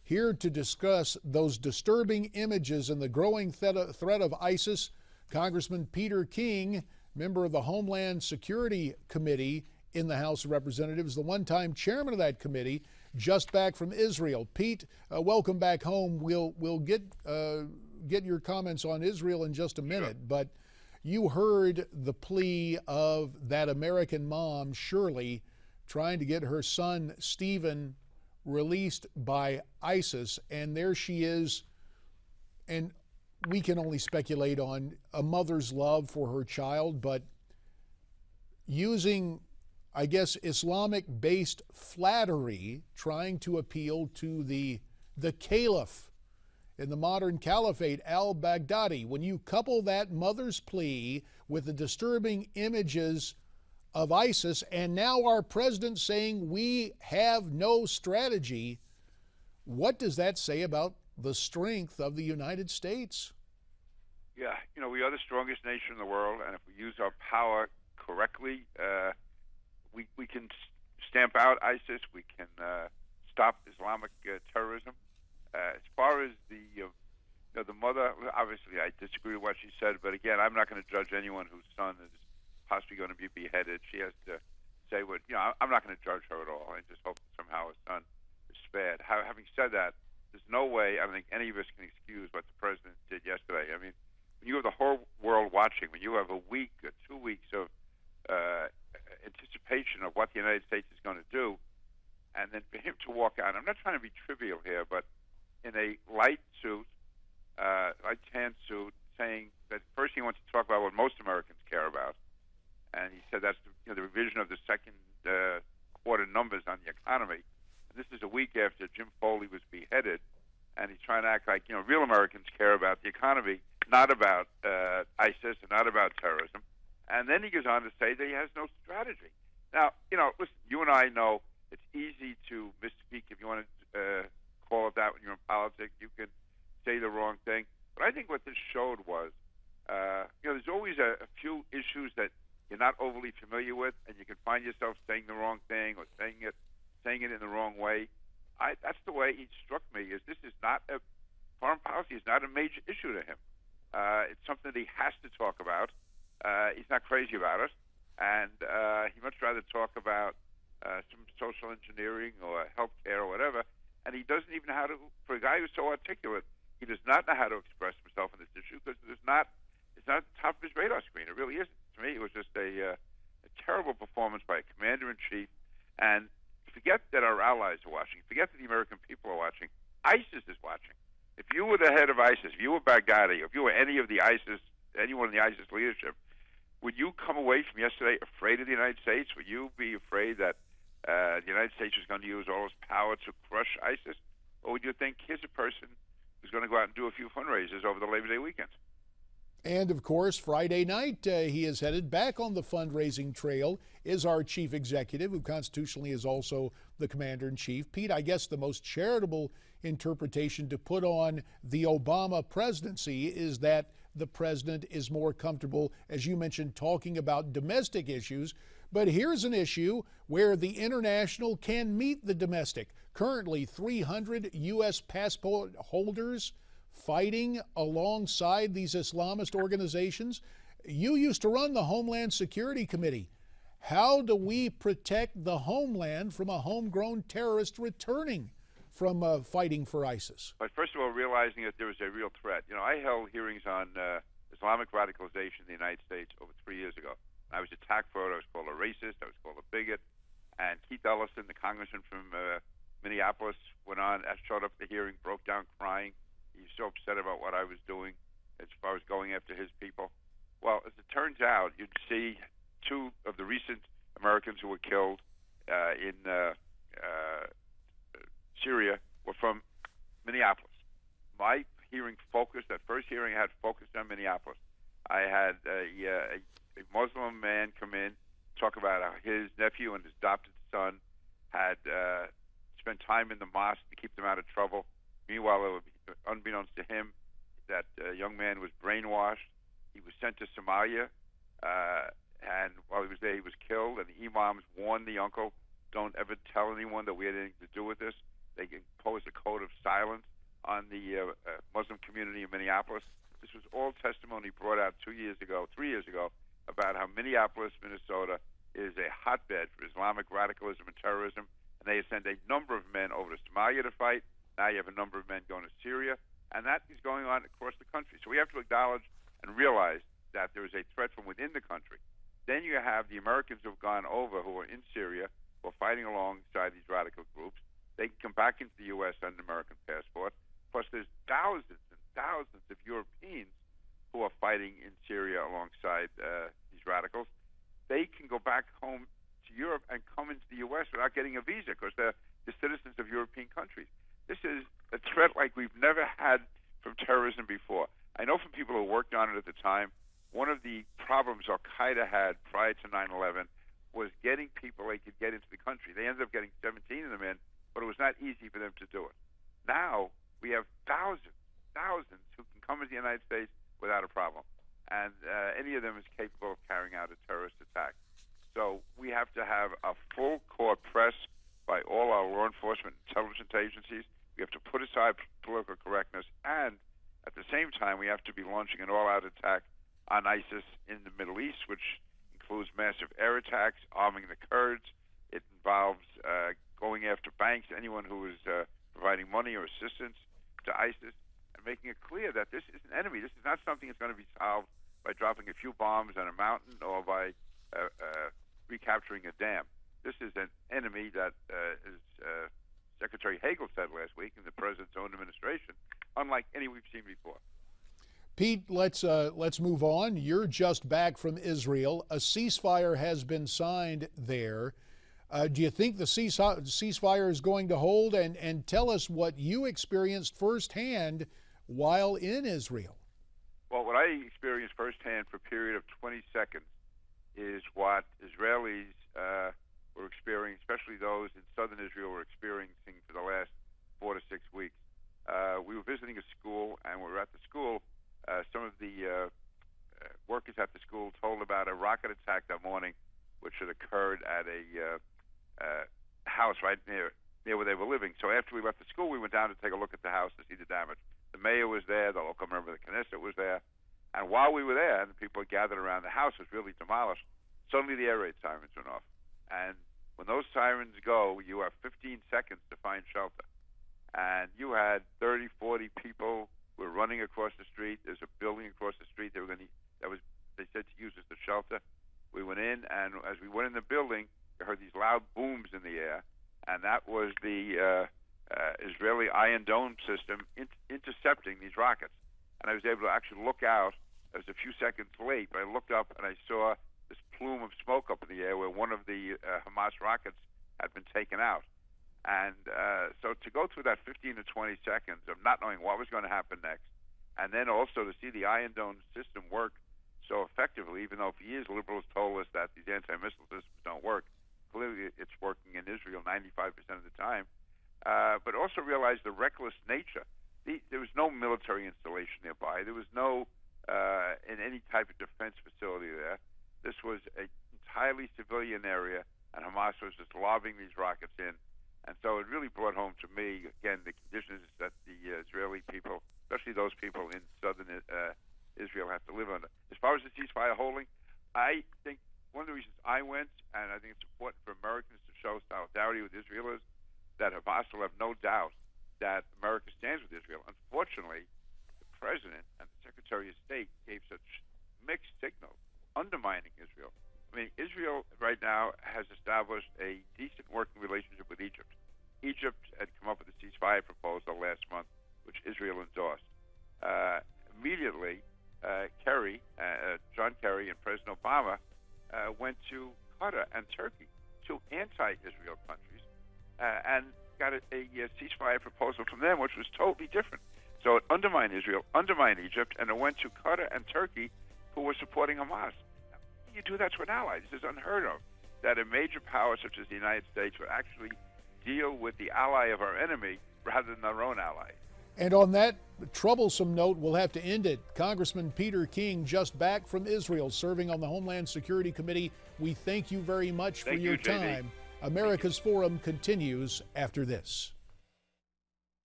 Here to discuss those disturbing images and the growing threat of ISIS, Congressman Peter King, member of the Homeland Security Committee in the House of Representatives, the one-time chairman of that committee, just back from Israel. Pete, welcome back home. We'll get your comments on Israel in just a minute, Sure. but you heard the plea of that American mom, Shirley, trying to get her son, Stephen, released by ISIS, and there she is, and we can only speculate on a mother's love for her child, but using, I guess, Islamic-based flattery, trying to appeal to the caliph in the modern caliphate, al-Baghdadi. When you couple that mother's plea with the disturbing images of ISIS, and now our president saying we have no strategy, what does that say about the strength of the United States? Yeah, we are the strongest nation in the world, and if we use our power correctly, we can stamp out ISIS. We can stop Islamic terrorism. As far as the mother, obviously I disagree with what she said, but again, I'm not going to judge anyone whose son is possibly going to be beheaded. She has to say what, I'm not going to judge her at all. I just hope that somehow her son is spared. Having said that, there's no way I think any of us can excuse what the president did yesterday. I mean, when you have the whole world watching, when you have a week or 2 weeks of anticipation of what the United States is going to do, and then for him to walk out, I'm not trying to be trivial here, but in a light suit, light tan suit, saying that first he wants to talk about what most Americans care about, and he said that's the revision of the second quarter numbers on the economy. And this is a week after Jim Foley was beheaded, and he's trying to act like real Americans care about the economy, not about ISIS and not about terrorism. And then he goes on to say that he has no strategy. Now, listen, you and I know it's easy to misspeak if you want to call it that when you're in politics. You can say the wrong thing. But I think what this showed was, there's always a few issues that you're not overly familiar with, and you can find yourself saying the wrong thing or saying it in the wrong way. That's the way he struck me. Is this is not foreign policy is not a major issue to him. It's something that he has to talk about. He's not crazy about it, and he'd much rather talk about some social engineering or healthcare or whatever. And he doesn't even know how to. For a guy who's so articulate, he does not know how to express himself on this issue because it's not at the top of his radar screen. It really isn't. To me, it was just a terrible performance by a commander-in-chief. And forget that our allies are watching. Forget that the American people are watching. ISIS is watching. If you were the head of ISIS, if you were Baghdadi, if you were anyone in the ISIS leadership, would you come away from yesterday afraid of the United States? Would you be afraid that the United States was going to use all its power to crush ISIS? Or would you think here's a person who's going to go out and do a few fundraisers over the Labor Day weekend? And of course, Friday night, he is headed back on the fundraising trail, is our chief executive, who constitutionally is also the commander-in-chief. Pete, I guess the most charitable interpretation to put on the Obama presidency is that the president is more comfortable, as you mentioned, talking about domestic issues. But here's an issue where the international can meet the domestic. Currently, 300 U.S. passport holders fighting alongside these Islamist organizations. You used to run the Homeland Security Committee. How do we protect the homeland from a homegrown terrorist returning from fighting for ISIS? But first of all, realizing that there was a real threat. I held hearings on Islamic radicalization in the United States over 3 years ago. I was attacked for it. I was called a racist. I was called a bigot. And Keith Ellison, the congressman from Minneapolis, showed up at the hearing, broke down crying. He was so upset about what I was doing as far as going after his people. Well, as it turns out, you'd see two of the recent Americans who were killed in Syria were from Minneapolis. My hearing focused, that first hearing I had focused on Minneapolis. I had a Muslim man come in, talk about how his nephew and his adopted son had spent time in the mosque to keep them out of trouble. Meanwhile, unbeknownst to him, that young man was brainwashed. He was sent to Somalia, and while he was there, he was killed. And the imams warned the uncle, "Don't ever tell anyone that we had anything to do with this." They imposed a code of silence on the Muslim community in Minneapolis. This was all testimony brought out 3 years ago, about how Minneapolis, Minnesota, is a hotbed for Islamic radicalism and terrorism. And they sent a number of men over to Somalia to fight. Now you have a number of men going to Syria. And that is going on across the country. So we have to acknowledge and realize that there is a threat from within the country. Then you have the Americans who have gone over, who are in Syria, who are fighting alongside these radical groups. They can come back into the U.S. on an American passport. Plus, there's thousands and thousands of Europeans who are fighting in Syria alongside these radicals. They can go back home to Europe and come into the U.S. without getting a visa because they're the citizens of European countries. This is a threat like we've never had from terrorism before. I know from people who worked on it at the time, one of the problems Al-Qaeda had prior to 9/11 was getting people they could get into the country. They ended up getting 17 of them in, but it was not easy for them to do it. Now we have thousands who can come into the United States without a problem. And any of them is capable of carrying out a terrorist attack. So we have to have a full court press by all our law enforcement intelligence agencies. We have to put aside political correctness, and at the same time, we have to be launching an all-out attack on ISIS in the Middle East, which includes massive air attacks, arming the Kurds. It involves going after banks, anyone who is providing money or assistance to ISIS, and making it clear that this is an enemy. This is not something that's going to be solved by dropping a few bombs on a mountain or by recapturing a dam. This is an enemy that, as Secretary Hagel said last week in the president's own administration, unlike any we've seen before. Pete, let's move on. You're just back from Israel. A ceasefire has been signed there. Do you think the ceasefire is going to hold? And tell us what you experienced firsthand while in Israel. Well, what I experienced firsthand for a period of 20 seconds is what Israelis were experiencing, especially those in southern Israel were experiencing for the last 4 to 6 weeks. We were visiting a school, and we were at the school. Some of the workers at the school told about a rocket attack that morning, which had occurred at a house right near where they were living. So after we left the school, we went down to take a look at the house to see the damage. The mayor was there, the local member of the Knesset was there, and while we were there, and the people gathered around, the house was really demolished. Suddenly the air raid sirens went off. And when those sirens go, you have 15 seconds to find shelter. And you had 30, 40 people who were running across the street. There's a building across the street they said to use as the shelter. We went in, and as we went in the building, we heard these loud booms in the air, and that was the Israeli Iron Dome system intercepting these rockets. And I was able to actually look out. I was a few seconds late, but I looked up and I saw this plume of smoke up in the air where one of the Hamas rockets had been taken out. And so to go through that 15 to 20 seconds of not knowing what was going to happen next, and then also to see the Iron Dome system work so effectively, even though for years liberals told us that these anti-missile systems don't work, clearly it's working in Israel 95% of the time, but also realize the reckless nature. There was no military installation nearby. There was no in any type of defense facility there. This was an entirely civilian area, and Hamas was just lobbing these rockets in. And so it really brought home to me, again, the conditions that the Israeli people, especially those people in southern Israel, have to live under. As far as the ceasefire holding, I think one of the reasons I went, and I think it's important for Americans to show solidarity with Israel, is that Hamas will have no doubt that America stands with Israel. Unfortunately, the President and the Secretary of State gave such mixed signals, undermining Israel. I mean, Israel right now has established a decent working relationship with Egypt. Egypt had come up with a ceasefire proposal last month, which Israel endorsed. Immediately, John Kerry and President Obama went to Qatar and Turkey, two anti-Israel countries, and got a ceasefire proposal from them, which was totally different. So it undermined Israel, undermined Egypt, and it went to Qatar and Turkey, who were supporting Hamas. You do that to an ally. This is unheard of, that a major power such as the United States would actually deal with the ally of our enemy rather than our own ally. And on that troublesome note, we'll have to end it. Congressman Peter King, just back from Israel, serving on the Homeland Security Committee. We thank you very much for your time. America's Forum continues after this.